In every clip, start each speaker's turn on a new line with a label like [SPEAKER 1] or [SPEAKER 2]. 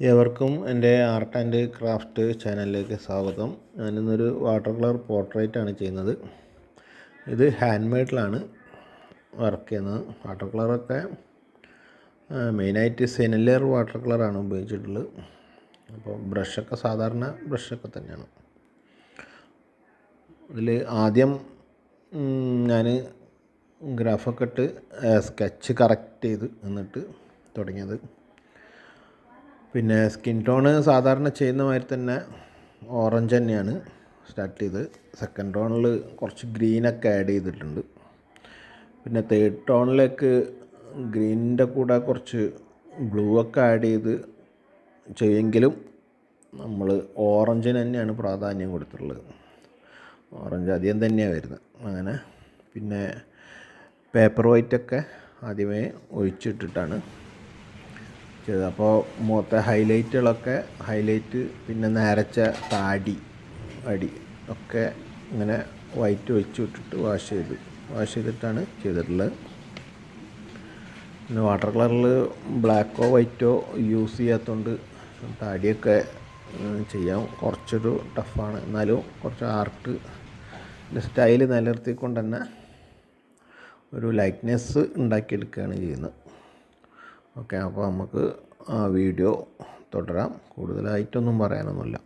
[SPEAKER 1] ഏവർക്കും എൻ്റെ art and craft ചാനലിലേക്ക് സ്വാഗതം. ഞാനിന്നൊരു വാട്ടർ കളർ പോർട്രേറ്റാണ് ചെയ്യുന്നത്. ഇത് ഹാൻഡ് മെയ്ഡിലാണ് വർക്ക് ചെയ്യുന്നത്. വാട്ടർ കളറൊക്കെ മെയിനായിട്ട് സെനിലർ വാട്ടർ കളറാണ് ഉപയോഗിച്ചിട്ടുള്ളത്. അപ്പോൾ ബ്രഷൊക്കെ സാധാരണ ബ്രഷൊക്കെ തന്നെയാണ്. അതിൽ ആദ്യം ഞാൻ ഗ്രാഫൊക്കെ ഇട്ട് സ്കെച്ച് കറക്റ്റ് ചെയ്ത് എന്നിട്ട് തുടങ്ങിയത്. പിന്നെ സ്കിൻ ടോണ് സാധാരണ ചെയ്യുന്ന മാതിരി തന്നെ ഓറഞ്ച് തന്നെയാണ് സ്റ്റാർട്ട് ചെയ്ത്. സെക്കൻഡ് ടോണിൽ കുറച്ച് ഗ്രീനൊക്കെ ആഡ് ചെയ്തിട്ടുണ്ട്. പിന്നെ തേർഡ് ടോണിലേക്ക് ഗ്രീനിൻ്റെ കൂടെ കുറച്ച് ബ്ലൂ ഒക്കെ ആഡ് ചെയ്ത് ചെയ്യുമെങ്കിലും നമ്മൾ ഓറഞ്ചിന് തന്നെയാണ് പ്രാധാന്യം കൊടുത്തിട്ടുള്ളത്. ഓറഞ്ച് അധികം തന്നെയാണ് വരുന്നത്. അങ്ങനെ പിന്നെ പേപ്പർ വൈറ്റൊക്കെ ആദ്യമേ ഒഴിച്ചിട്ടിട്ടാണ് ചെയ്തത്. അപ്പോൾ മുഖത്തെ ഹൈലൈറ്റ് പിന്നെ നരച്ച താടി അടി ഒക്കെ ഇങ്ങനെ വൈറ്റ് ഒഴിച്ച് വിട്ടിട്ട് വാഷ് ചെയ്തിട്ടാണ് ചെയ്തിട്ടുള്ളത്. പിന്നെ വാട്ടർ കളറിൽ ബ്ലാക്കോ വൈറ്റോ യൂസ് ചെയ്യാത്തതുകൊണ്ട് താടിയൊക്കെ ചെയ്യാൻ കുറച്ചൊരു ടഫാണ്. എന്നാലും കുറച്ച് ആർട്ട് സ്റ്റൈൽ നിലനിർത്തിക്കൊണ്ട് തന്നെ ഒരു ലൈറ്റ്നെസ് ഉണ്ടാക്കിയെടുക്കുകയാണ് ചെയ്യുന്നത്. ഓക്കെ, അപ്പോൾ നമുക്ക് ആ വീഡിയോ തുടരാം. കൂടുതലായിട്ടൊന്നും പറയാനൊന്നുമില്ല.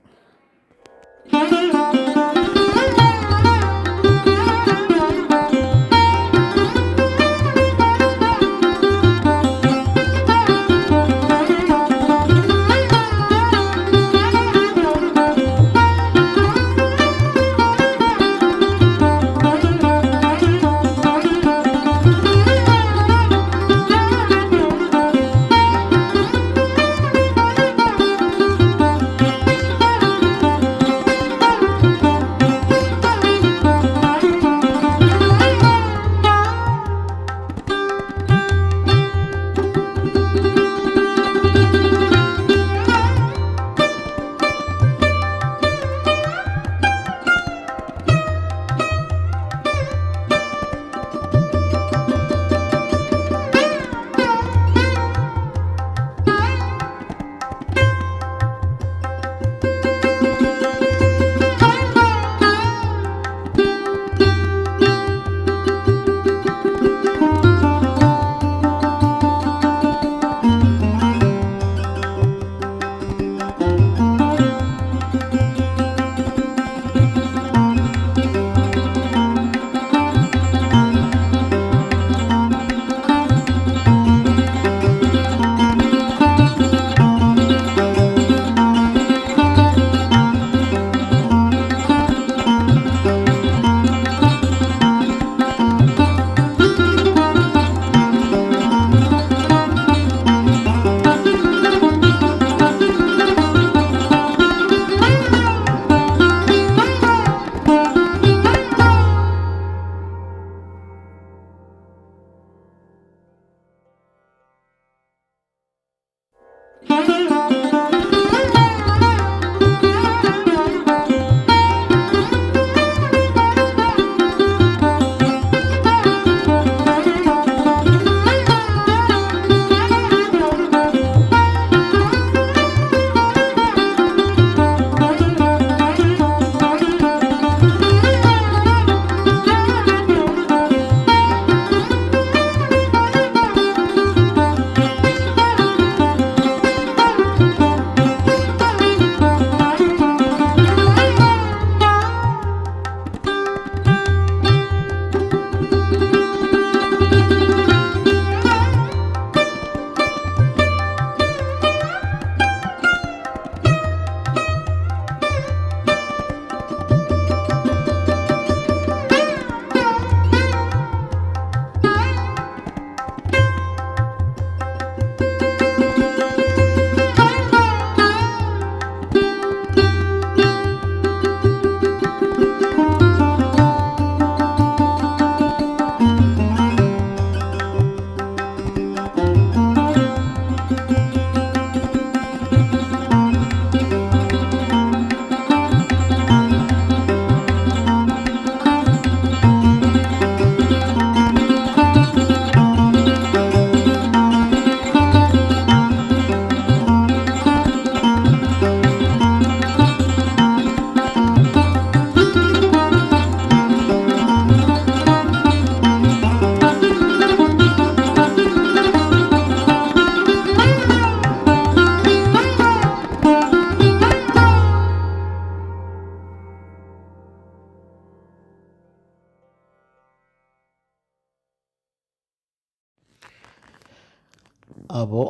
[SPEAKER 1] അപ്പോൾ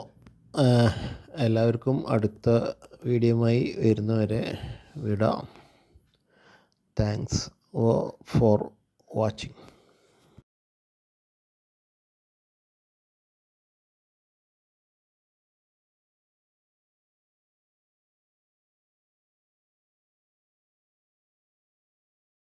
[SPEAKER 1] എല്ലാവർക്കും അടുത്ത വീഡിയോയുമായി വരുന്നവരെ വിടാം. Thanks for watching.